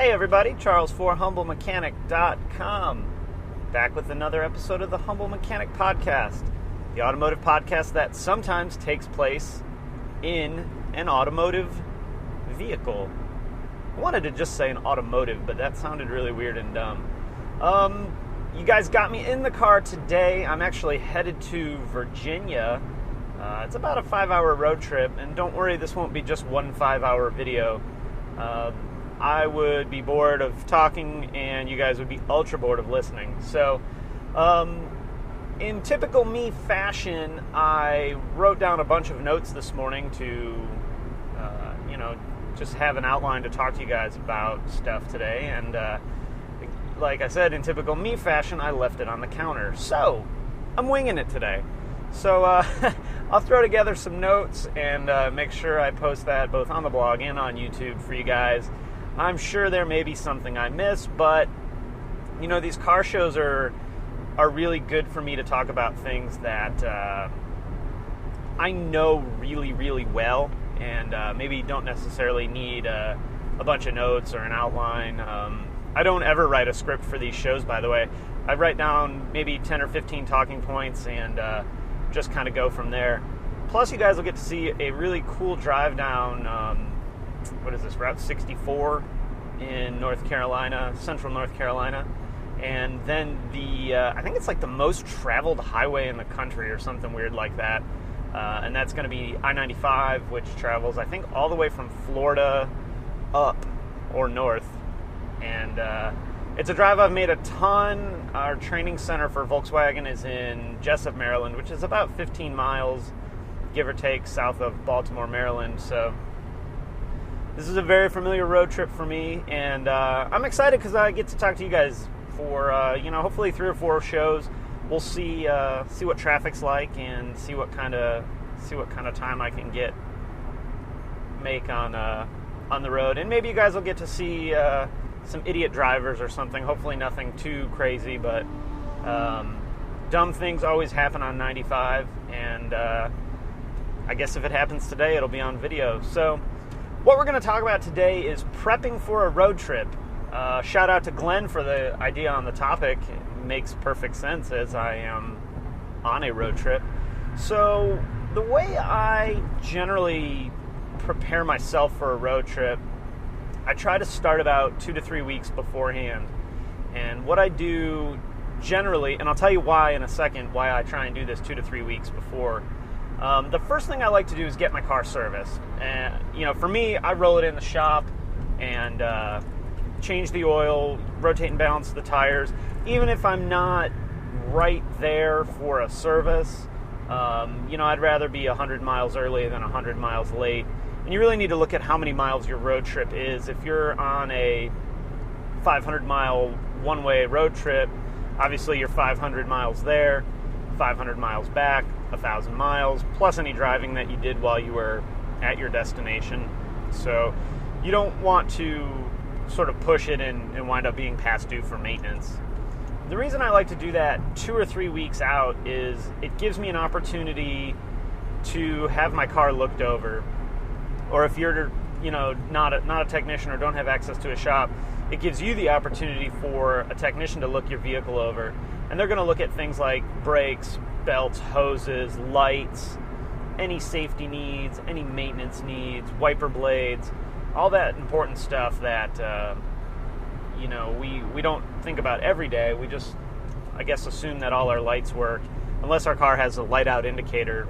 Hey everybody, Charles for HumbleMechanic.com. Back with another episode of the Humble Mechanic Podcast, the automotive podcast that sometimes takes place in an automotive vehicle. I wanted to just say an automotive, but that sounded really weird and dumb. You guys got me in the car today. I'm actually headed to Virginia. It's about a 5-hour road trip, and don't worry, this won't be just one 5-hour video. I would be bored of talking, and you guys would be ultra bored of listening. So, in typical me fashion, I wrote down a bunch of notes this morning to, just have an outline to talk to you guys about stuff today. And like I said, in typical me fashion, I left it on the counter. So, I'm winging it today. So, I'll throw together some notes and make sure I post that both on the blog and on YouTube for you guys. I'm sure there may be something I missed, but, these car shows are really good for me to talk about things that I know really, really well and maybe don't necessarily need a bunch of notes or an outline. I don't ever write a script for these shows, by the way. I write down maybe 10 or 15 talking points and just kind of go from there. Plus, you guys will get to see a really cool drive down Route 64 in North Carolina, central North Carolina. And then I think it's like the most traveled highway in the country or something weird like that. And that's going to be I-95, which travels, I think, all the way from Florida up or north. And it's a drive I've made a ton. Our training center for Volkswagen is in Jessup, Maryland, which is about 15 miles, give or take, south of Baltimore, Maryland. So this is a very familiar road trip for me, and I'm excited because I get to talk to you guys for hopefully 3 or 4 shows. We'll see what traffic's like and see what kind of time I can make on the road, and maybe you guys will get to see some idiot drivers or something. Hopefully nothing too crazy, but dumb things always happen on 95, and I guess if it happens today, it'll be on video. So what we're going to talk about today is prepping for a road trip. Shout out to Glenn for the idea on the topic. It makes perfect sense as I am on a road trip. So the way I generally prepare myself for a road trip, I try to start about 2 to 3 weeks beforehand. And what I do generally, and I'll tell you why in a second, why I try and do this 2 to 3 weeks before. The first thing I like to do is get my car serviced. And, for me, I roll it in the shop and change the oil, rotate and balance the tires. Even if I'm not right there for a service, I'd rather be 100 miles early than 100 miles late. And you really need to look at how many miles your road trip is. If you're on a 500-mile one-way road trip, obviously you're 500 miles there, 500 miles back, 1,000 miles, plus any driving that you did while you were at your destination. So you don't want to sort of push it and wind up being past due for maintenance. The reason I like to do that 2 or 3 weeks out is it gives me an opportunity to have my car looked over. Or if you're, not a technician or don't have access to a shop, it gives you the opportunity for a technician to look your vehicle over. And they're going to look at things like brakes, belts, hoses, lights, any safety needs, any maintenance needs, wiper blades, all that important stuff that, we don't think about every day. We just, I guess, assume that all our lights work, unless our car has a light out indicator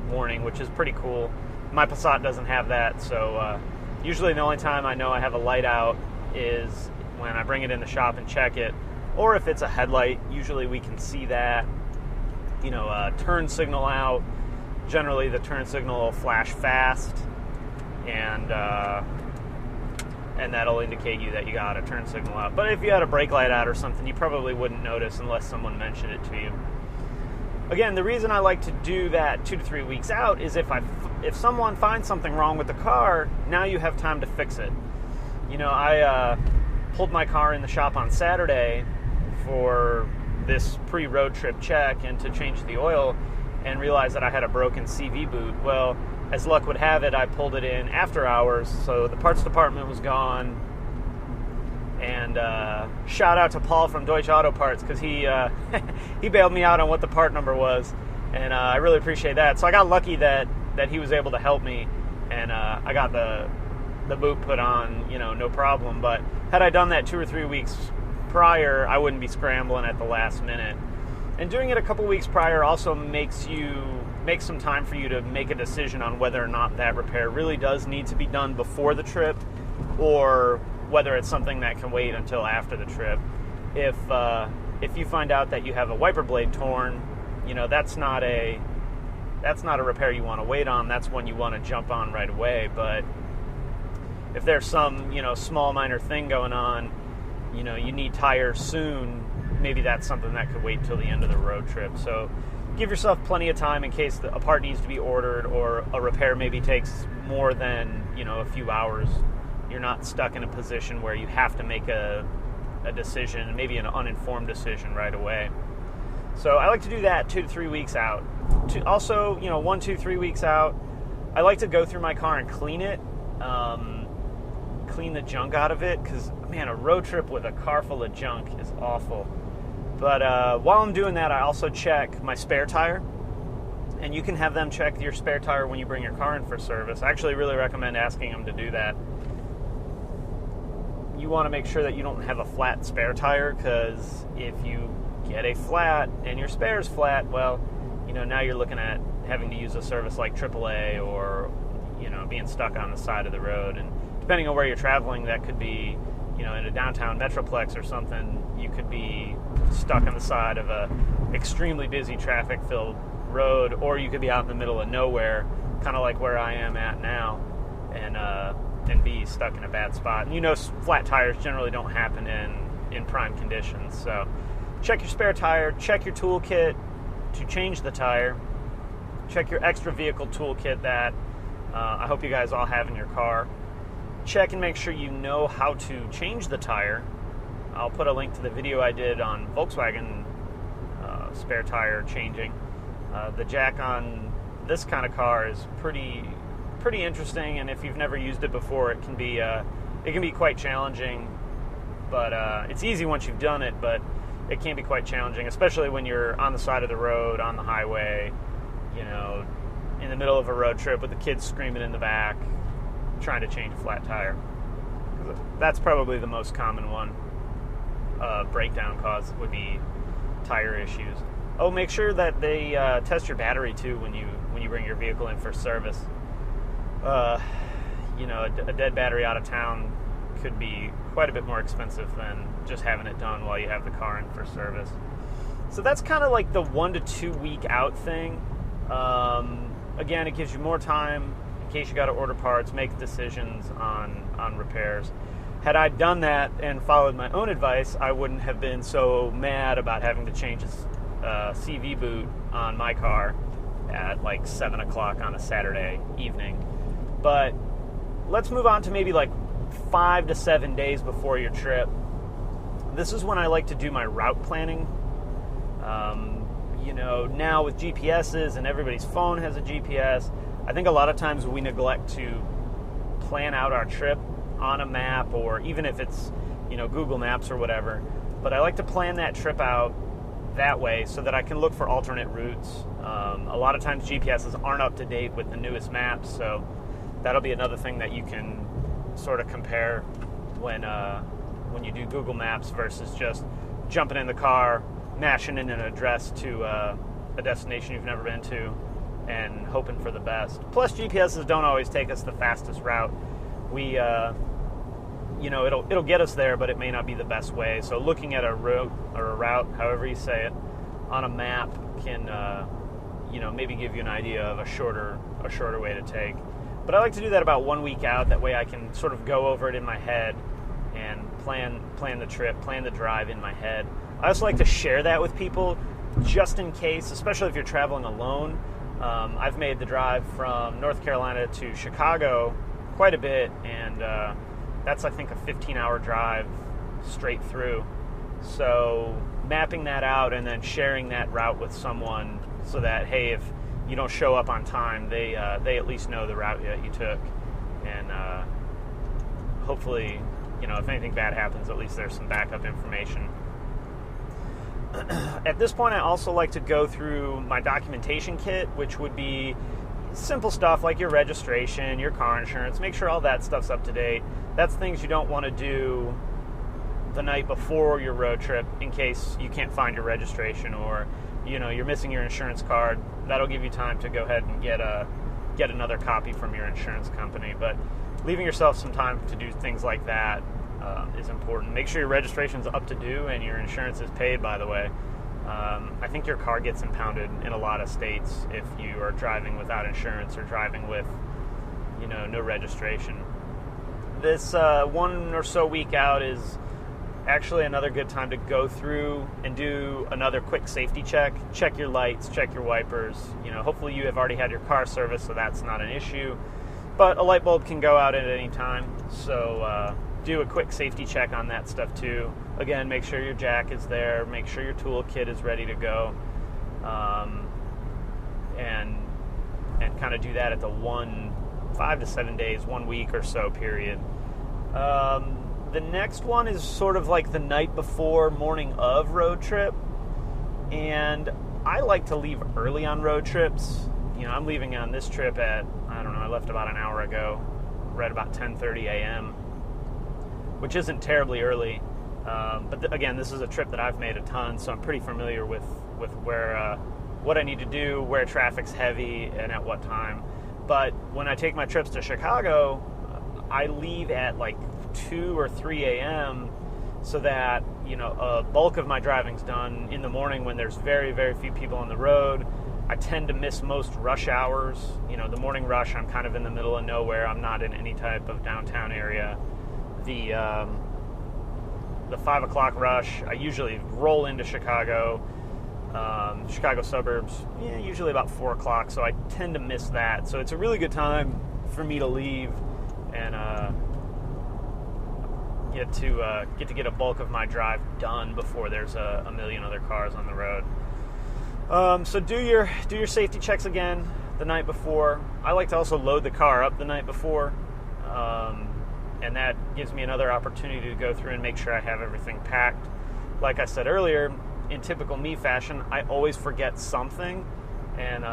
warning, which is pretty cool. My Passat doesn't have that, so usually the only time I know I have a light out is when I bring it in the shop and check it, or if it's a headlight. Usually we can see that. Turn signal out. Generally the turn signal will flash fast, and that'll indicate you that you got a turn signal out. But if you had a brake light out or something, you probably wouldn't notice unless someone mentioned it to you. Again, the reason I like to do that 2 to 3 weeks out is if someone finds something wrong with the car, now you have time to fix it. I pulled my car in the shop on Saturday for this pre-road trip check and to change the oil, and realized that I had a broken CV boot. Well, as luck would have it, I pulled it in after hours, so the parts department was gone. And shout out to Paul from Deutsche Auto Parts, because he he bailed me out on what the part number was, and I really appreciate that. So I got lucky that he was able to help me, and I got the boot put on, no problem. But had I done that 2 or 3 weeks prior, I wouldn't be scrambling at the last minute. And doing it a couple weeks prior also makes some time for you to make a decision on whether or not that repair really does need to be done before the trip, or whether it's something that can wait until after the trip. If you find out that you have a wiper blade torn, that's not a repair you want to wait on. That's one you want to jump on right away. But if there's some small minor thing going on, you need tires soon, maybe that's something that could wait till the end of the road trip. So give yourself plenty of time in case a part needs to be ordered, or a repair maybe takes more than a few hours. You're not stuck in a position where you have to make a decision, maybe an uninformed decision right away. So I like to do that 2 to 3 weeks out. Also, 1, 2, 3 weeks out, I like to go through my car and clean it, clean the junk out of it, because, man, a road trip with a car full of junk is awful. But while I'm doing that, I also check my spare tire, and you can have them check your spare tire when you bring your car in for service. I actually really recommend asking them to do that. You want to make sure that you don't have a flat spare tire, because if you get a flat and your spare's flat, well, now you're looking at having to use a service like AAA, or being stuck on the side of the road. And depending on where you're traveling, that could be in a downtown metroplex or something, you could be stuck on the side of a extremely busy traffic-filled road, or you could be out in the middle of nowhere, kind of like where I am at now, and be stuck in a bad spot. And flat tires generally don't happen in prime conditions. So check your spare tire, check your toolkit to change the tire, check your extra vehicle toolkit that I hope you guys all have in your car. Check and make sure you know how to change the tire. I'll put a link to the video I did on Volkswagen spare tire changing. The jack on this kind of car is pretty interesting, and if you've never used it before, it can be quite challenging. But it's easy once you've done it, but it can be quite challenging, especially when you're on the side of the road, on the highway, in the middle of a road trip with the kids screaming in the back, trying to change a flat tire. That's probably the most common one. Breakdown cause would be tire issues. Oh, make sure that they test your battery too when you bring your vehicle in for service. A dead battery out of town could be quite a bit more expensive than just having it done while you have the car in for service. So that's kind of like the 1 to 2 week out thing. Again, it gives you more time in case you got to order parts, make decisions on repairs. Had I done that and followed my own advice, I wouldn't have been so mad about having to change a CV boot on my car at like 7 o'clock on a Saturday evening. But let's move on to maybe like 5 to 7 days before your trip. This is when I like to do my route planning. Now with GPSs and everybody's phone has a GPS, I think a lot of times we neglect to plan out our trip on a map, or even if it's, Google Maps or whatever. But I like to plan that trip out that way so that I can look for alternate routes. A lot of times GPSs aren't up to date with the newest maps, so that'll be another thing that you can sort of compare when you do Google Maps versus just jumping in the car, mashing in an address to a destination you've never been to, and hoping for the best. Plus, GPSs don't always take us the fastest route. It'll get us there, but it may not be the best way. So looking at a route, however you say it, on a map can, maybe give you an idea of a shorter way to take. But I like to do that about 1 week out. That way I can sort of go over it in my head and plan the trip, plan the drive in my head. I also like to share that with people just in case, especially if you're traveling alone. I've made the drive from North Carolina to Chicago quite a bit, and that's, I think, a 15-hour drive straight through. So mapping that out and then sharing that route with someone so that, hey, if you don't show up on time, they at least know the route that you took, and hopefully if anything bad happens, at least there's some backup information. At this point, I also like to go through my documentation kit, which would be simple stuff like your registration, your car insurance, make sure all that stuff's up to date. That's things you don't want to do the night before your road trip in case you can't find your registration, or you're missing your insurance card. That'll give you time to go ahead and get another copy from your insurance company. But leaving yourself some time to do things like that is important. Make sure your registration's up to due and your insurance is paid, by the way. I think your car gets impounded in a lot of states if you are driving without insurance or driving with, no registration. This 1 or so week out is actually another good time to go through and do another quick safety check. Check your lights, check your wipers. Hopefully you have already had your car serviced, so that's not an issue. But a light bulb can go out at any time, so do a quick safety check on that stuff too. Again, make sure your jack is there, make sure your tool kit is ready to go, and kind of do that at the 5 to 7 days, 1 week or so period. The next one is sort of like the night before, morning of road trip, and I like to leave early on road trips. I'm leaving on this trip at, I left about an hour ago, right about 10:30 a.m., which isn't terribly early. But again, this is a trip that I've made a ton, so I'm pretty familiar with where what I need to do, where traffic's heavy, and at what time. But when I take my trips to Chicago, I leave at like 2 or 3 a.m. so that a bulk of my driving's done in the morning when there's very, very few people on the road. I tend to miss most rush hours. The morning rush, I'm kind of in the middle of nowhere. I'm not in any type of downtown area. The 5 o'clock rush, I usually roll into Chicago suburbs, usually about 4 o'clock, so I tend to miss that. So it's a really good time for me to leave and get to get a bulk of my drive done before there's a million other cars on the road. So do your safety checks again the night before. I like to also load the car up the night before, and that gives me another opportunity to go through and make sure I have everything packed. Like I said earlier, in typical me fashion, I always forget something, and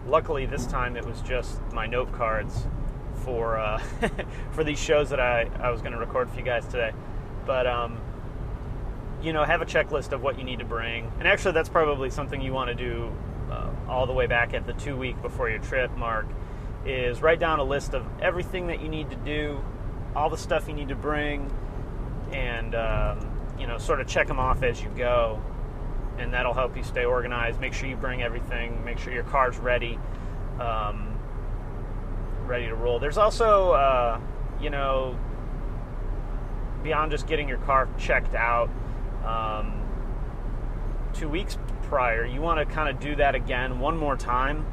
luckily this time it was just my note cards for for these shows that I was going to record for you guys today. But have a checklist of what you need to bring. And actually, that's probably something you want to do all the way back at the 2 week before your trip mark, is write down a list of everything that you need to do, all the stuff you need to bring, and sort of check them off as you go. And that'll help you stay organized. Make sure you bring everything. Make sure your car's ready, ready to roll. There's also, beyond just getting your car checked out 2 weeks prior, you want to kind of do that again one more time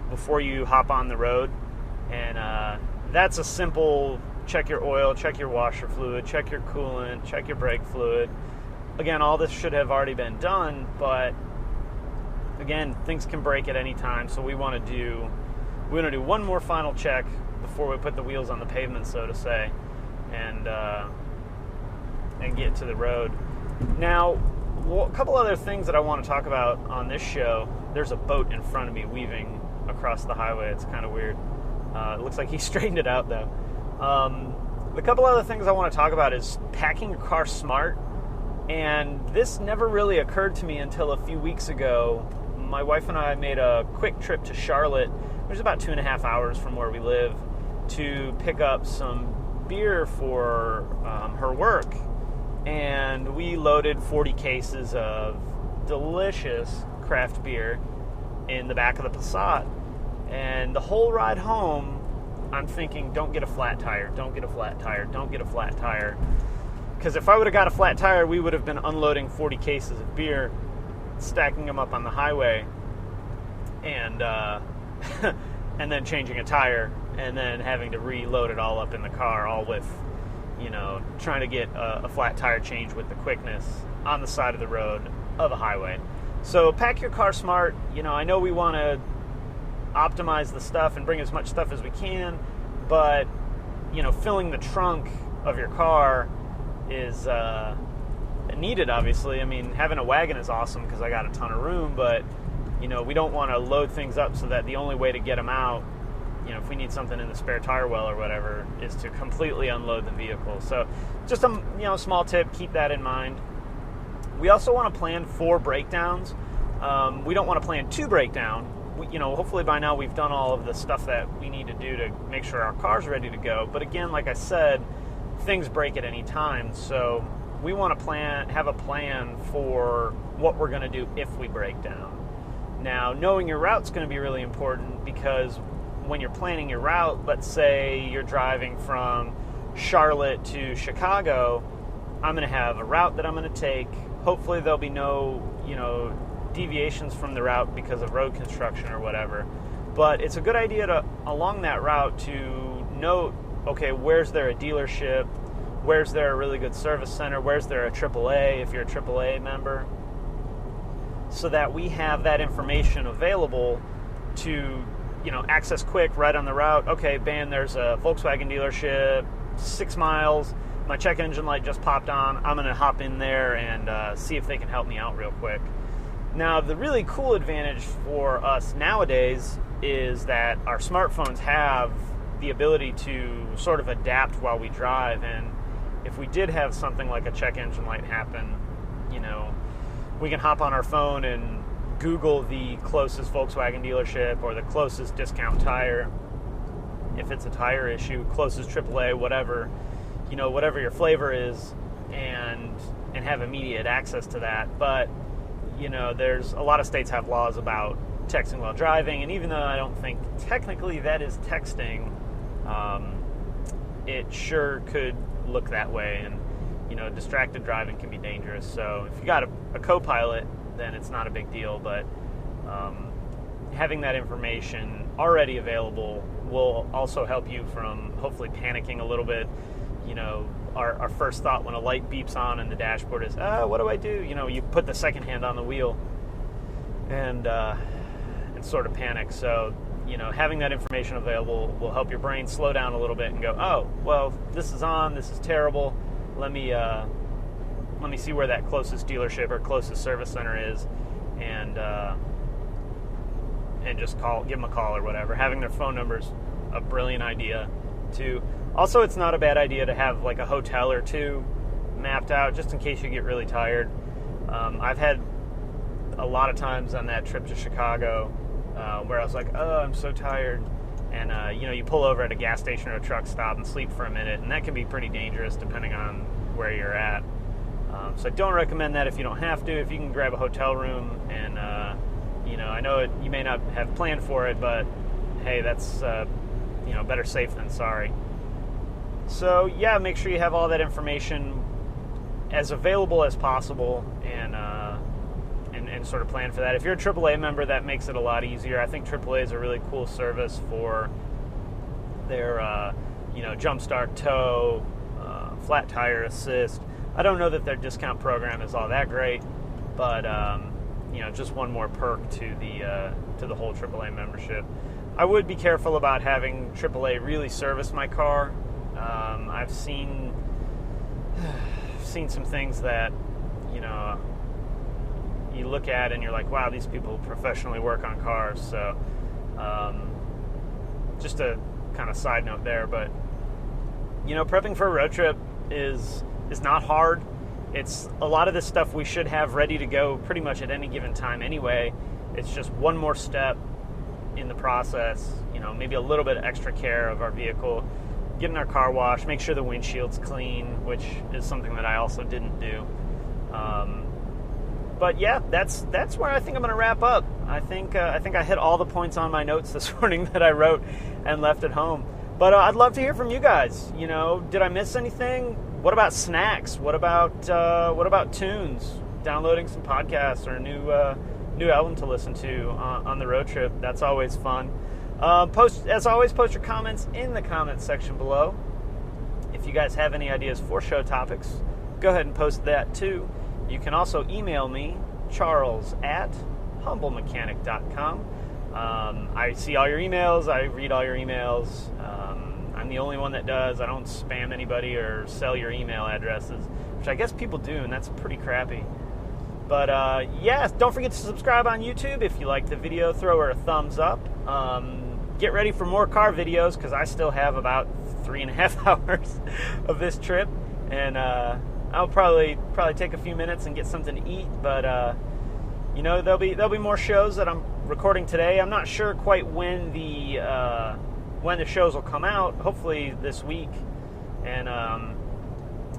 before you hop on the road. And that's a simple check your oil, check your washer fluid, check your coolant, check your brake fluid. Again, all this should have already been done, but again, things can break at any time, so we want to do one more final check before we put the wheels on the pavement, so to say, and get to the road. Now, a couple other things that I want to talk about on this show. There's a boat in front of me weaving across the highway. It's kind of weird. It looks like he straightened it out, though. The couple other things I want to talk about is packing your car smart. And this never really occurred to me until a few weeks ago. My wife and I made a quick trip to Charlotte, which is about 2.5 hours from where we live, to pick up some beer for her work. And we loaded 40 cases of delicious craft beer in the back of the Passat. And the whole ride home, I'm thinking, don't get a flat tire, don't get a flat tire, don't get a flat tire. Because if I would have got a flat tire, we would have been unloading 40 cases of beer, stacking them up on the highway, and and then changing a tire, and then having to reload it all up in the car, all with, trying to get a flat tire change with the quickness on the side of the road of a highway. So pack your car smart. I know we want to optimize the stuff and bring as much stuff as we can, but, filling the trunk of your car is needed, obviously. I mean, having a wagon is awesome because I got a ton of room, but, we don't want to load things up so that the only way to get them out, if we need something in the spare tire well or whatever, is to completely unload the vehicle. So just a small tip, keep that in mind. We also want to plan for breakdowns. We don't want to plan to break down. Hopefully by now we've done all of the stuff that we need to do to make sure our car's ready to go. But again, like I said, things break at any time. So we want to have a plan for what we're going to do if we break down. Now, knowing your route's going to be really important, because when you're planning your route, let's say you're driving from Charlotte to Chicago, I'm going to have a route that I'm going to take. Hopefully there'll be no, deviations from the route because of road construction or whatever. But it's a good idea to, along that route, to note, okay, where's there a dealership? Where's there a really good service center? Where's there a AAA, if you're a AAA member? So that we have that information available to, access quick right on the route. Okay, bam, there's a Volkswagen dealership, 6 miles. My check engine light just popped on. I'm going to hop in there and see if they can help me out real quick. Now, the really cool advantage for us nowadays is that our smartphones have the ability to sort of adapt while we drive. And if we did have something like a check engine light happen, we can hop on our phone and Google the closest Volkswagen dealership or the closest discount tire, if it's a tire issue, closest AAA, whatever, whatever your flavor is, and have immediate access to that. But, there's a lot of states have laws about texting while driving, and even though I don't think technically that is texting, it sure could look that way, and distracted driving can be dangerous. So if you got a co-pilot, then it's not a big deal, but having that information already available will also help you from hopefully panicking a little bit. Our first thought when a light beeps on in the dashboard is, what do I do? You put the second hand on the wheel and sort of panic. So, having that information available will help your brain slow down a little bit and go, oh, well, this is on, this is terrible. Let me see where that closest dealership or closest service center is, and just give them a call or whatever. Having their phone number's a brilliant idea too. Also, it's not a bad idea to have like a hotel or two mapped out just in case you get really tired. I've had a lot of times on that trip to Chicago where I was like, oh, I'm so tired. And, you pull over at a gas station or a truck stop and sleep for a minute, and that can be pretty dangerous depending on where you're at. So I don't recommend that if you don't have to. If you can grab a hotel room and, I know you may not have planned for it, but hey, that's, better safe than sorry. So yeah, make sure you have all that information as available as possible, and sort of plan for that. If you're a AAA member, that makes it a lot easier. I think AAA is a really cool service for their, jump start tow, flat tire assist. I don't know that their discount program is all that great, but just one more perk to the whole AAA membership. I would be careful about having AAA really service my car. I've seen some things that you look at and you're like, wow, these people professionally work on cars. So just a kind of side note there, but prepping for a road trip is not hard. It's a lot of this stuff we should have ready to go pretty much at any given time anyway. It's just one more step in the process, maybe a little bit of extra care of our vehicle, getting our car washed, make sure the windshield's clean, which is something that I also didn't do. But yeah, that's where I think I'm going to wrap up. I think I hit all the points on my notes this morning that I wrote and left at home. But I'd love to hear from you guys. Did I miss anything? What about snacks? What about tunes? Downloading some podcasts or a new album to listen to on the road trip. That's always fun. Post your comments in the comments section below. If you guys have any ideas for show topics, go ahead and post that too. You can also email me, charles@humblemechanic.com. I see all your emails. I read all your emails. I'm I'm the only one that does. I don't spam anybody or sell your email addresses, which I guess people do, and that's pretty crappy. But yeah, don't forget to subscribe on YouTube. If you like the video, throw her a thumbs up. Get ready for more car videos, because I still have about 3.5 hours of this trip, and I'll probably take a few minutes and get something to eat. But you know, there'll be more shows that I'm recording today. I'm not sure quite when the shows will come out. Hopefully this week, and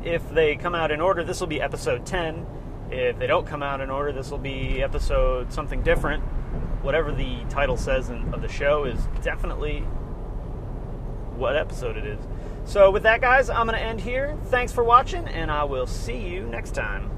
if they come out in order, this will be episode 10. If they don't come out in order, this will be episode something different. Whatever the title says of the show is definitely what episode it is. So with that, guys, I'm going to end here. Thanks for watching, and I will see you next time.